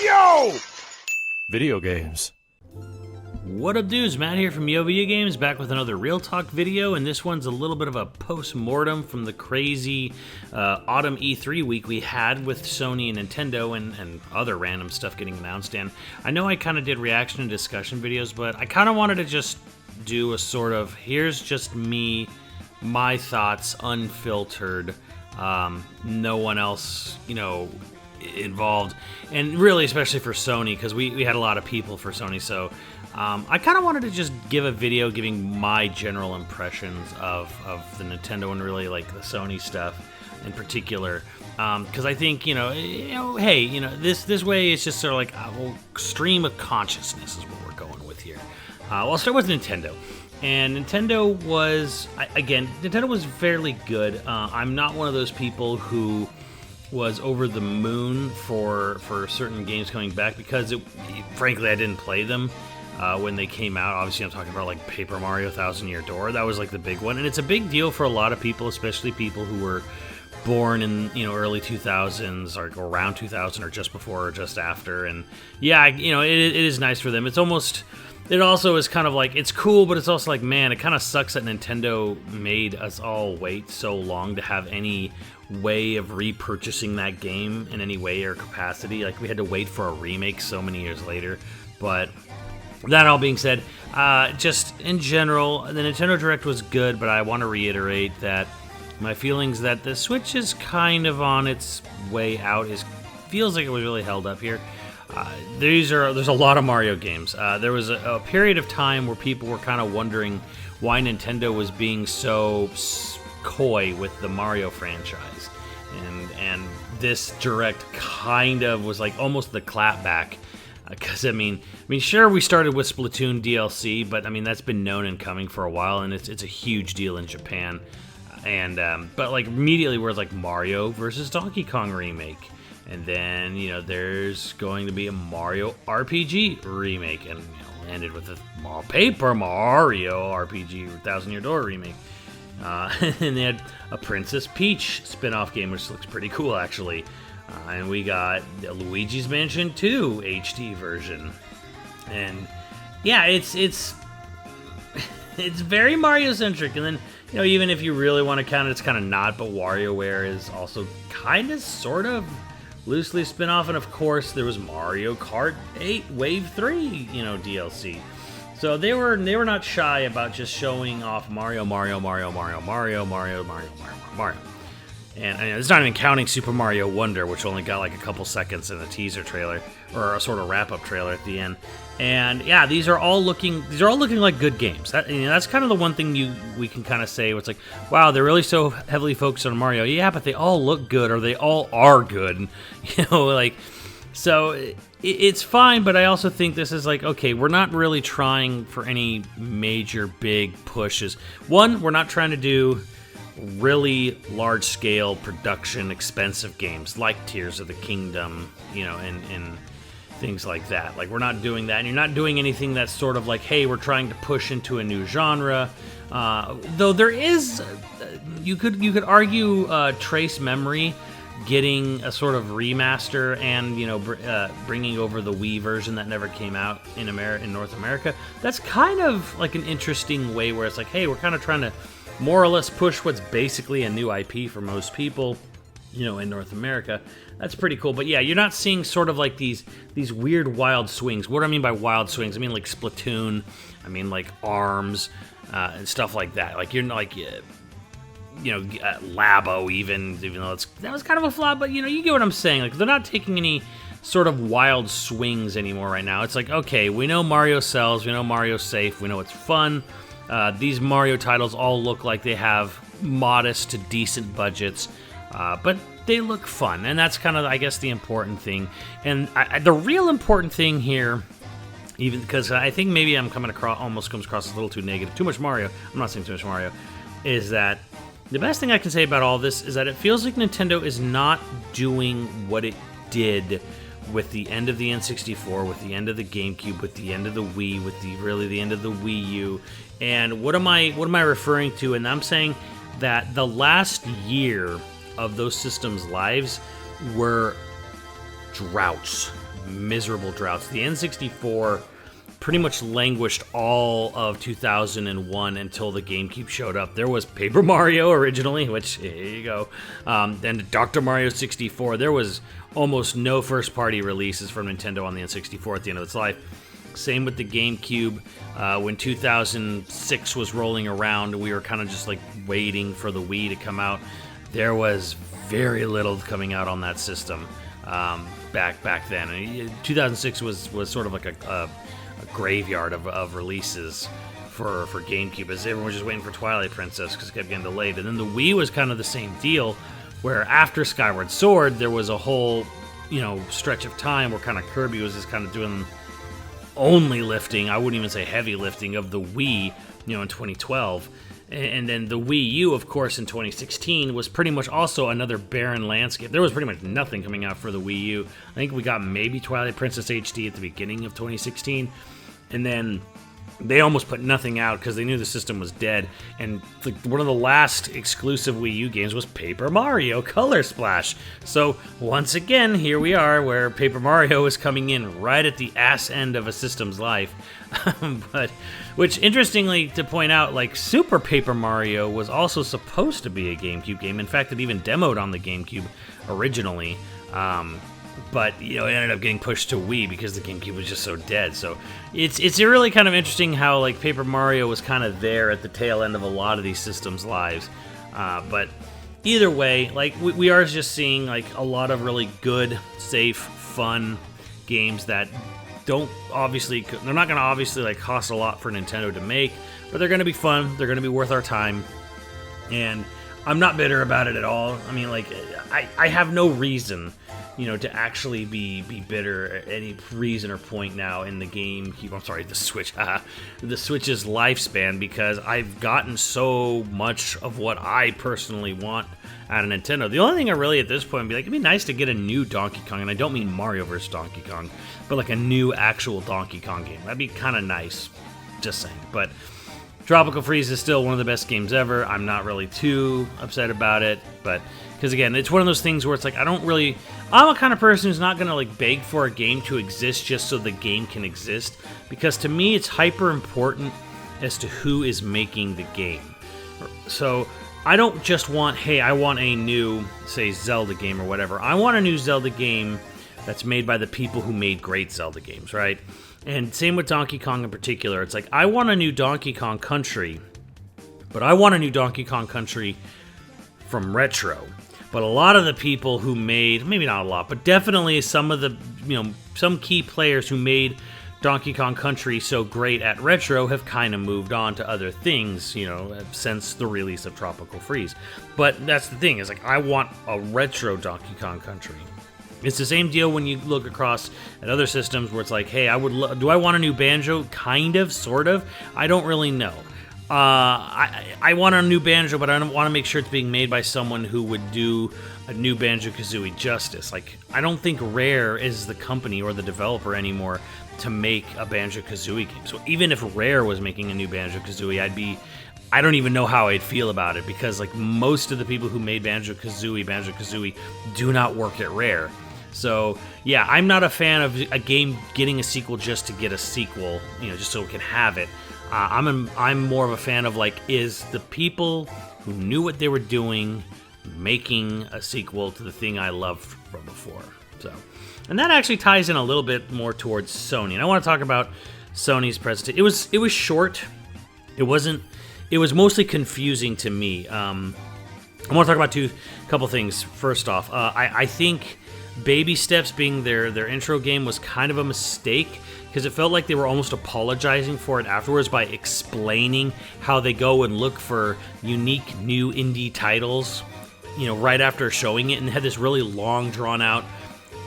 Yo! Video games. What up, dudes? Matt here from YoVideogames, back with another Real Talk video, and this one's a little bit of a post-mortem from the crazy autumn E3 week we had with Sony and Nintendo and other random stuff getting announced. And I know I kind of did reaction and discussion videos, but I kind of wanted to just do a sort of, here's just me, my thoughts, unfiltered, no one else, involved, and really especially for Sony, because we had a lot of people for Sony, so I kind of wanted to just give a video giving my general impressions of the Nintendo and really like the Sony stuff in particular, because I think hey, this way it's just sort of like a whole stream of consciousness is what we're going with here. I'll start with Nintendo. And Nintendo was, again, Nintendo was fairly good. I'm not one of those people who was over the moon for certain games coming back because, frankly, I didn't play them when they came out. Obviously, I'm talking about like Paper Mario Thousand Year Door. That was like the big one. And it's a big deal for a lot of people, especially people who were born in early 2000s or around 2000 or just before or just after. And yeah, it is nice for them. It's almost... It also is kind of like, it's cool, but it's also like, man, it kind of sucks that Nintendo made us all wait so long to have any way of repurchasing that game in any way or capacity. Like, we had to wait for a remake so many years later. But that all being said, just in general, the Nintendo Direct was good, but I want to reiterate that my feelings that the Switch is kind of on its way out feels like it was really held up here. There's a lot of Mario games. There was a period of time where people were kind of wondering why Nintendo was being so coy with the Mario franchise, and this Direct kind of was like almost the clapback. Because I mean, sure, we started with Splatoon DLC, but I mean that's been known and coming for a while, and it's a huge deal in Japan. And but like immediately we're like Mario versus Donkey Kong remake. And then, there's going to be a Mario RPG remake, and landed with a Paper Mario RPG Thousand Year Door remake. And they had a Princess Peach spin-off game, which looks pretty cool, actually. And we got Luigi's Mansion 2 HD version. And yeah, it's very Mario-centric. And then, even if you really want to count it, it's kind of not, but WarioWare is also kind of, sort of, loosely a spin-off, and of course there was Mario Kart 8 Wave 3, DLC. So they were not shy about just showing off Mario. And it's not even counting Super Mario Wonder, which only got like a couple seconds in a teaser trailer or a sort of wrap-up trailer at the end. And yeah, these are all looking like good games. That's kind of the one thing we can kind of say. Where it's like, wow, they're really so heavily focused on Mario. Yeah, but they all look good, or they all are good. So it's fine. But I also think this is like, okay, we're not really trying for any major big pushes. One, we're not trying to do really large-scale production, expensive games like Tears of the Kingdom, and things like that. Like, we're not doing that, and you're not doing anything that's sort of like, hey, we're trying to push into a new genre. Though there is, you could argue Trace Memory getting a sort of remaster and bringing over the Wii version that never came out in North America. That's kind of like an interesting way where it's like, hey, we're kind of trying to more or less push what's basically a new IP for most people, in North America. That's pretty cool. But yeah, you're not seeing sort of like these weird wild swings. What do I mean by wild swings? I mean like Splatoon. I mean like ARMS and stuff like that. Like you're like, Labo even though that was kind of a flop. But you get what I'm saying. Like they're not taking any sort of wild swings anymore right now. It's like, okay, we know Mario sells. We know Mario's safe. We know it's fun. These Mario titles all look like they have modest to decent budgets, but they look fun, and that's kind of, I guess, the important thing. And the real important thing here, even because I think maybe I'm almost comes across as a little too negative, too much Mario. I'm not saying too much Mario, is that the best thing I can say about all this is that it feels like Nintendo is not doing what it did with the end of the N64, with the end of the GameCube, with the end of the Wii, with the end of the Wii U. And what am I referring to? And I'm saying that the last year of those systems' lives were droughts. miserable droughts. The N64 pretty much languished all of 2001 until the GameCube showed up. There was Paper Mario originally, which, here you go. Then Dr. Mario 64. There was almost no first-party releases from Nintendo on the N64 at the end of its life. Same with the GameCube. When 2006 was rolling around, we were kind of just like waiting for the Wii to come out. There was very little coming out on that system back then. And 2006 was sort of like a graveyard of releases for GameCube, as everyone was just waiting for Twilight Princess because it kept getting delayed. And then the Wii was kind of the same deal, where after Skyward Sword, there was a whole, stretch of time where kind of Kirby was just kind of doing only lifting, I wouldn't even say heavy lifting, of the Wii, in 2012. And then the Wii U, of course, in 2016 was pretty much also another barren landscape. There was pretty much nothing coming out for the Wii U. I think we got maybe Twilight Princess HD at the beginning of 2016. And then they almost put nothing out because they knew the system was dead. And one of the last exclusive Wii U games was Paper Mario Color Splash. So once again, here we are, where Paper Mario is coming in right at the ass end of a system's life. But which, interestingly to point out, like Super Paper Mario was also supposed to be a GameCube game. In fact, it even demoed on the GameCube originally. But it ended up getting pushed to Wii because the GameCube was just so dead. So it's really kind of interesting how like Paper Mario was kind of there at the tail end of a lot of these systems' lives. But either way, like we are just seeing like a lot of really good, safe, fun games that they're not going to obviously like cost a lot for Nintendo to make, but they're going to be fun. They're going to be worth our time, and I'm not bitter about it at all. I mean, like I have no reason, to actually be bitter at any reason or point now in the the Switch, the Switch's lifespan, because I've gotten so much of what I personally want out of Nintendo. The only thing I really at this point would be like, it'd be nice to get a new Donkey Kong, and I don't mean Mario vs. Donkey Kong, but like a new actual Donkey Kong game. That'd be kind of nice, just saying. But Tropical Freeze is still one of the best games ever. I'm not really too upset about it, but because again, it's one of those things where it's like I'm a kind of person who's not gonna like beg for a game to exist just so the game can exist, because to me it's hyper important as to who is making the game. So I don't just want, hey, I want a new, say, Zelda game or whatever. I want a new Zelda game that's made by the people who made great Zelda games, right? And same with Donkey Kong in particular. It's like, I want a new Donkey Kong Country, but I want a new Donkey Kong Country from Retro. But a lot of the people who made, maybe not a lot, but definitely some of the, some key players who made Donkey Kong Country so great at Retro have kind of moved on to other things, since the release of Tropical Freeze. But that's the thing, is like, I want a retro Donkey Kong Country. It's the same deal when you look across at other systems where it's like, hey, do I want a new Banjo? Kind of, sort of. I don't really know. I want a new Banjo, but I don't want to make sure it's being made by someone who would do a new Banjo-Kazooie justice. Like, I don't think Rare is the company or the developer anymore to make a Banjo-Kazooie game. So even if Rare was making a new Banjo-Kazooie, I don't even know how I'd feel about it, because like most of the people who made Banjo-Kazooie do not work at Rare. So yeah, I'm not a fan of a game getting a sequel just to get a sequel, just so it can have it. I'm more of a fan of like, is the people who knew what they were doing making a sequel to the thing I loved from before. So, and that actually ties in a little bit more towards Sony. And I want to talk about Sony's presentation. It was short. It was mostly confusing to me. I want to talk about a couple things. First off, I think Baby Steps being their intro game was kind of a mistake, because it felt like they were almost apologizing for it afterwards by explaining how they go and look for unique new indie titles, right after showing it, and had this really long, drawn-out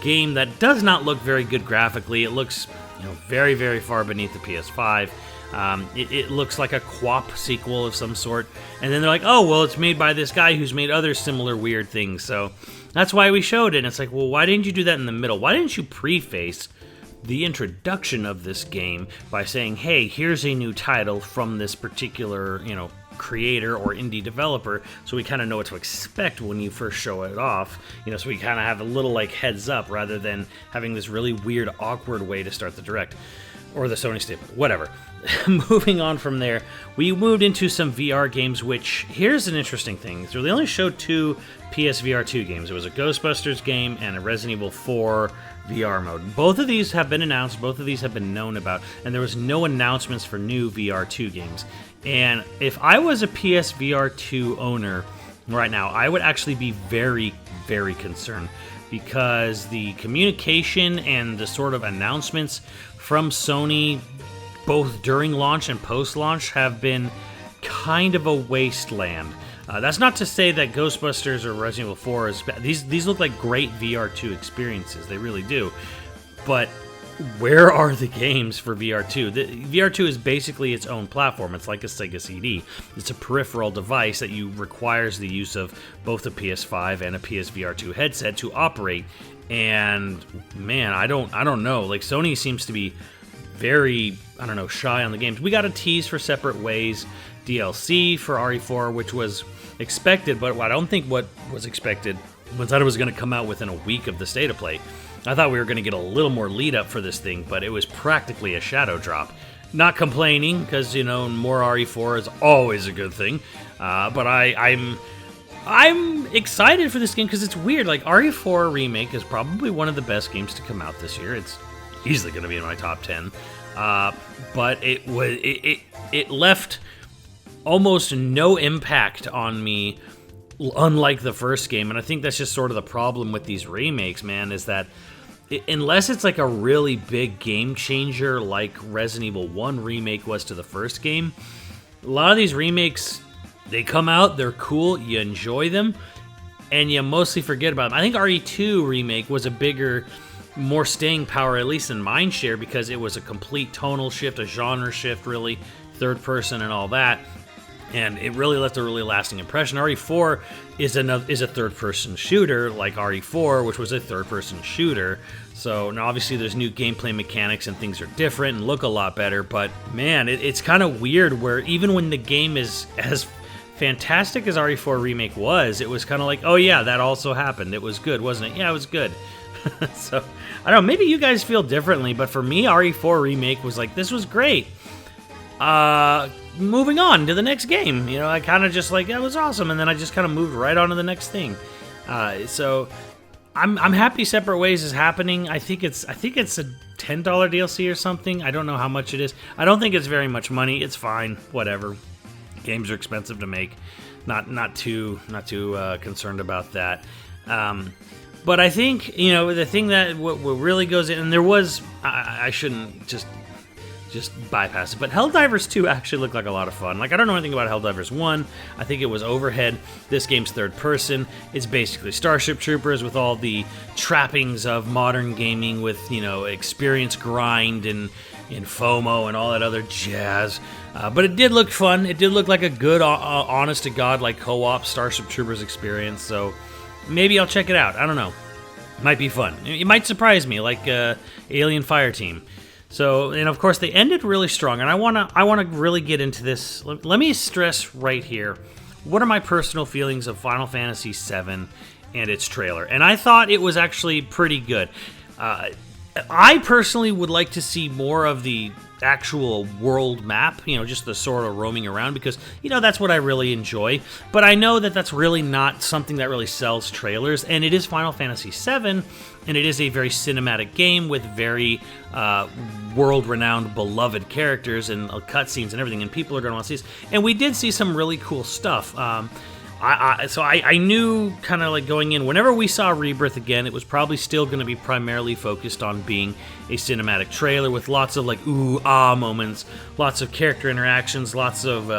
game that does not look very good graphically. It looks, very, very far beneath the PS5. It looks like a QWOP sequel of some sort, and then they're like, oh, well, it's made by this guy who's made other similar weird things, so that's why we showed it. And it's like, well, why didn't you do that in the middle? Why didn't you preface the introduction of this game by saying, hey, here's a new title from this particular, creator or indie developer, so we kind of know what to expect when you first show it off, you know, so we kind of have a little like heads up rather than having this really weird, awkward way to start the Direct. Or the Sony staple, whatever. Moving on from there, we moved into some VR games, which, here's an interesting thing. So they only showed 2 PSVR 2 games. It was a Ghostbusters game and a Resident Evil 4 VR mode. Both of these have been announced, both of these have been known about, and there was no announcements for new VR 2 games. And if I was a PSVR 2 owner right now, I would actually be very, very concerned, because the communication and the sort of announcements from Sony, both during launch and post-launch, have been kind of a wasteland. That's not to say that Ghostbusters or Resident Evil 4 is bad. These look like great VR2 experiences. They really do. But where are the games for VR2? VR2 is basically its own platform. It's like a Sega CD. It's a peripheral device that requires the use of both a PS5 and a PSVR2 headset to operate. And man, I don't know. Like, Sony seems to be very, I don't know, shy on the games. We got a tease for Separate Ways DLC for RE4, which was expected, but I don't think what was expected was that it was going to come out within a week of the State of Play. I thought we were going to get a little more lead up for this thing, but it was practically a shadow drop. Not complaining, because, you know, more RE4 is always a good thing, but I'm excited for this game because it's weird. Like, RE4 Remake is probably one of the best games to come out this year. It's easily going to be in my top 10. But it left almost no impact on me, unlike the first game. And I think that's just sort of the problem with these remakes, man, is that unless it's like a really big game changer like Resident Evil 1 Remake was to the first game, a lot of these remakes, they come out, they're cool, you enjoy them, and you mostly forget about them. I think RE2 Remake was a bigger, more staying power, at least in mind share, because it was a complete tonal shift, a genre shift, really, third person and all that, and it really left a really lasting impression. RE4 is a third-person shooter, like RE4, which was a third-person shooter. So now obviously there's new gameplay mechanics and things are different and look a lot better, but man, it's kind of weird where even when the game is as fantastic as RE4 Remake was, it was kind of like, oh yeah, that also happened. It was good, wasn't it? Yeah, it was good. So, I don't know, maybe you guys feel differently, but for me, RE4 Remake was like, this was great. Moving on to the next game. You know, I kind of just like, that was awesome, and then I just kind of moved right on to the next thing. So, I'm happy Separate Ways is happening. I think it's a $10 DLC or something. I don't know how much it is. I don't think it's very much money. It's fine, whatever. Games are expensive to make. Not too concerned about that. But I think, you know, the thing that what really goes in, and there was, I shouldn't just bypass it, but Helldivers 2 actually looked like a lot of fun. Like, I don't know anything about Helldivers 1. I think it was overhead. This game's third person. It's basically Starship Troopers with all the trappings of modern gaming with, you know, experience grind and FOMO and all that other jazz. But it did look fun. It did look like a good, honest-to-God, like, co-op Starship Troopers experience, so maybe I'll check it out. I don't know. Might be fun. It might surprise me, like Alien Fireteam. So, and of course, they ended really strong, and I wanna really get into this. Let me stress right here, what are my personal feelings of Final Fantasy VII and its trailer? And I thought it was actually pretty good. I personally would like to see more of the actual world map, you know, just the sort of roaming around, because, you know, that's what I really enjoy. But I know that that's really not something that really sells trailers, and it is Final Fantasy VII, and it is a very cinematic game with very world-renowned, beloved characters and cutscenes and everything, and people are going to want to see this. And we did see some really cool stuff. So I knew, kind of like going in, whenever we saw Rebirth again, it was probably still going to be primarily focused on being a cinematic trailer with lots of like ooh ah moments, lots of character interactions, lots of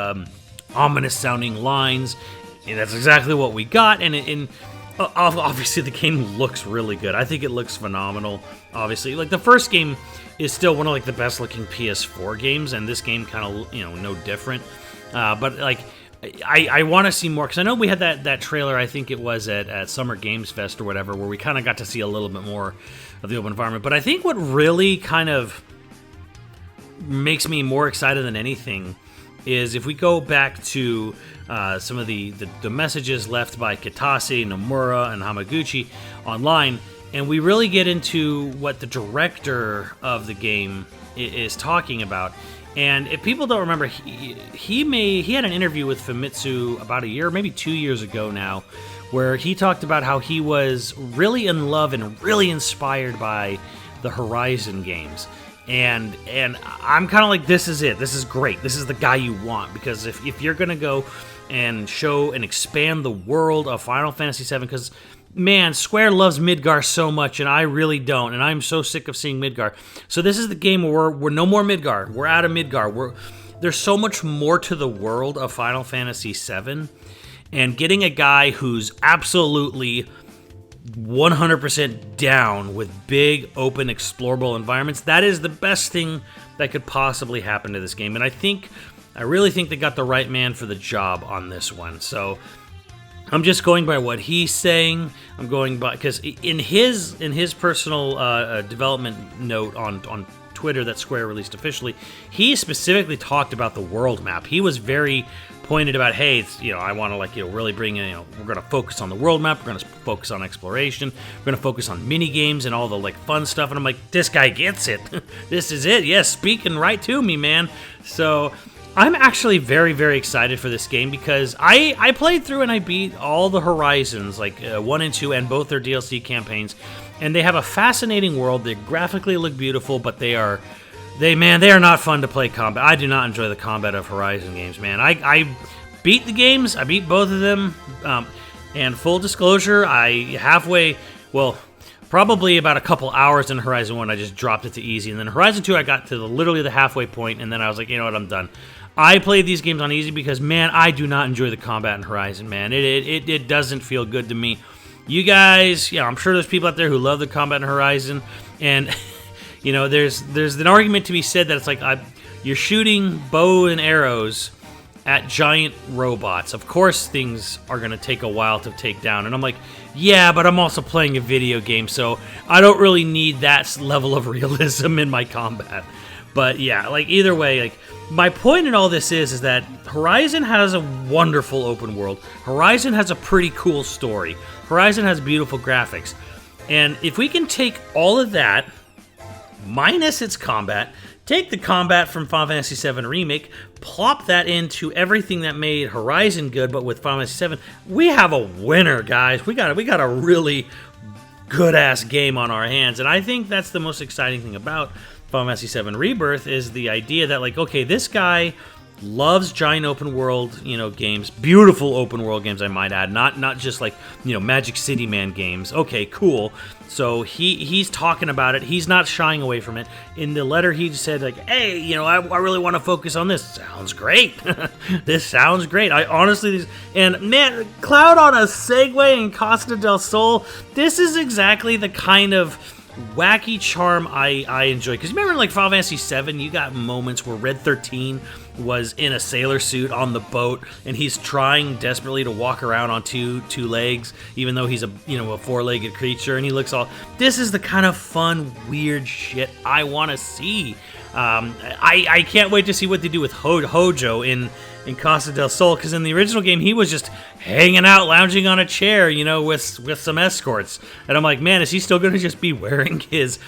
ominous sounding lines, and that's exactly what we got. And obviously the game looks really good. I think it looks phenomenal. Obviously, like the first game is still one of like the best looking PS4 games, and this game kind of, you know, no different. But like, I want to see more, because I know we had that trailer, I think it was at Summer Games Fest or whatever, where we kind of got to see a little bit more of the open environment. But I think what really kind of makes me more excited than anything is if we go back to some of the messages left by Kitase, Nomura, and Hamaguchi online, and we really get into what the director of the game is talking about. And if people don't remember, he had an interview with Famitsu about a year, maybe 2 years ago now, where he talked about how he was really in love and really inspired by the Horizon games. And I'm kind of like, this is it. This is great. This is the guy you want, because if you're going to go and show and expand the world of Final Fantasy VII, because, man, Square loves Midgar so much, and I really don't, and I'm so sick of seeing Midgar. So this is the game where we're no more Midgar. We're out of Midgar. There's so much more to the world of Final Fantasy VII, and getting a guy who's absolutely 100% down with big, open, explorable environments, that is the best thing that could possibly happen to this game. And I really think they got the right man for the job on this one. So I'm just going by what he's saying. I'm going by, because in his personal development note on Twitter that Square released officially, he specifically talked about the world map. He was very pointed about, hey, I want to really bring in, we're going to focus on the world map, we're going to focus on exploration, we're going to focus on mini games and all the fun stuff. And I'm like, this guy gets it. This is it. Yes, speaking right to me, man. So I'm actually very, very excited for this game, because I played through and I beat all the Horizons, 1 and 2, and both their DLC campaigns, and they have a fascinating world. They graphically look beautiful, but they are not fun to play combat. I do not enjoy the combat of Horizon games, man. I beat the games. I beat both of them, and full disclosure, probably about a couple hours in Horizon 1, I just dropped it to easy, and then Horizon 2, I got to literally the halfway point, and then I was like, you know what, I'm done. I played these games on easy because, man, I do not enjoy the combat in Horizon, man. It doesn't feel good to me. You guys, I'm sure there's people out there who love the combat in Horizon, and there's an argument to be said that it's you're shooting bow and arrows at giant robots. Of course, things are going to take a while to take down, and I'm like, yeah, but I'm also playing a video game, so I don't really need that level of realism in my combat. But yeah, either way, my point in all this is that Horizon has a wonderful open world. Horizon has a pretty cool story. Horizon has beautiful graphics. And if we can take all of that, minus its combat, take the combat from Final Fantasy VII Remake, plop that into everything that made Horizon good, but with Final Fantasy VII, we have a winner, guys. We got a really good-ass game on our hands, and I think that's the most exciting thing about Final Fantasy VII Rebirth, is the idea that, okay, this guy loves giant open world, games, beautiful open world games, I might add, not just Magic City Man games. Okay, cool. So he's talking about it. He's not shying away from it. In the letter, he said hey, I really want to focus on this. Sounds great. This sounds great. I honestly, and man, Cloud on a Segway in Costa del Sol. This is exactly the kind of wacky charm I enjoy. Because remember, Final Fantasy VII, you got moments where Red 13 was in a sailor suit on the boat, and he's trying desperately to walk around on two legs, even though he's a four-legged creature, and he looks all. This is the kind of fun, weird shit I want to see. I can't wait to see what they do with Hojo in Costa del Sol, because in the original game he was just hanging out, lounging on a chair, with some escorts, and I'm like, man, is he still going to just be wearing his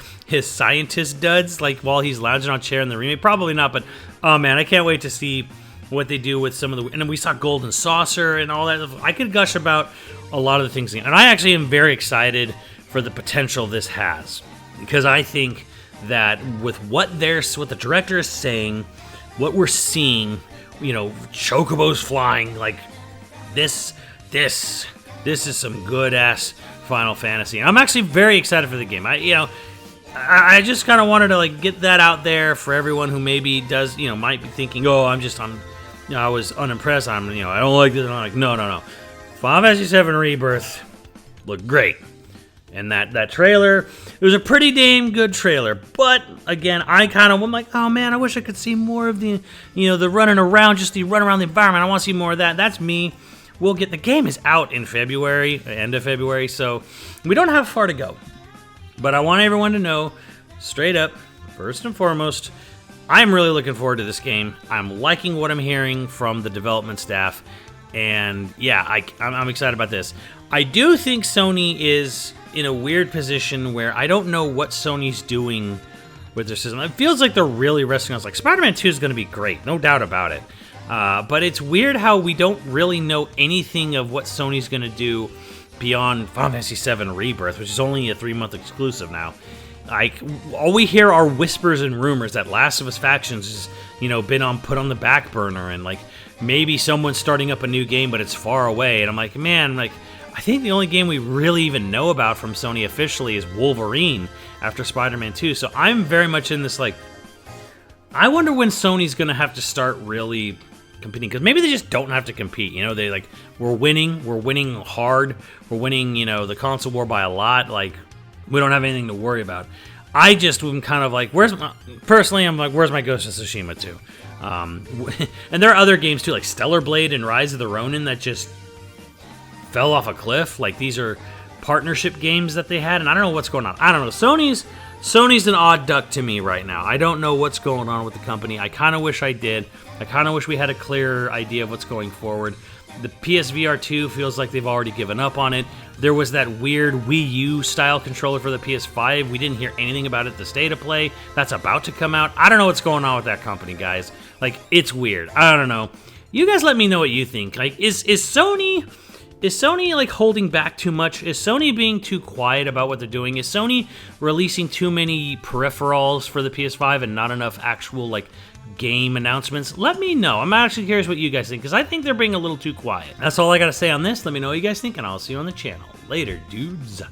scientist duds while he's lounging on a chair in the remake? Probably not, but oh man, I can't wait to see what they do with some of the. And then we saw Golden Saucer and all that. I could gush about a lot of the things, and I actually am very excited for the potential this has, because I think that with what the director is saying, what we're seeing, chocobos flying, this is some good ass Final Fantasy. And I'm actually very excited for the game. I just kind of wanted to get that out there for everyone who maybe does, might be thinking, oh, I was unimpressed. I don't like this. And I'm like, no. Final Fantasy VII Rebirth looked great. And that trailer, it was a pretty damn good trailer. But again, I kind of, I'm like, oh man, I wish I could see more of the, the running around, just the run around the environment. I want to see more of that. That's me. The game is out in February, end of February, so we don't have far to go. But I want everyone to know, straight up, first and foremost, I'm really looking forward to this game. I'm liking what I'm hearing from the development staff, and yeah, I'm excited about this. I do think Sony is in a weird position where I don't know what Sony's doing with their system. It feels like they're really resting on us. Like, Spider-Man 2 is going to be great, no doubt about it. But it's weird how we don't really know anything of what Sony's going to do beyond Final Fantasy VII Rebirth, which is only a 3-month exclusive now. Like, all we hear are whispers and rumors that Last of Us Factions has, been put on the back burner, and like maybe someone's starting up a new game, but it's far away. And I'm like, man, like, I think the only game we really even know about from Sony officially is Wolverine after Spider-Man 2. So I'm very much in this, like, I wonder when Sony's gonna have to start really competing, because maybe they just don't have to compete. They like, we're winning hard, we're winning, the console war by a lot. Like, we don't have anything to worry about. I just am kind of like, where's my Ghost of Tsushima 2? And there are other games too, like Stellar Blade and Rise of the Ronin, that just fell off a cliff. Like, these are partnership games that they had, and I don't know what's going on. I don't know. Sony's an odd duck to me right now. I don't know what's going on with the company. I kind of wish I did. I kind of wish we had a clearer idea of what's going forward. The PSVR 2 feels like they've already given up on it. There was that weird Wii U style controller for the PS5. We didn't hear anything about it at the State of Play. That's about to come out. I don't know what's going on with that company, guys. Like, it's weird. I don't know. You guys let me know what you think. Like, is Sony like holding back too much? Is Sony being too quiet about what they're doing? Is Sony releasing too many peripherals for the PS5 and not enough actual like game announcements? Let me know. I'm actually curious what you guys think, because I think they're being a little too quiet. That's all I gotta say on this. Let me know what you guys think, and I'll see you on the channel. Later, dudes.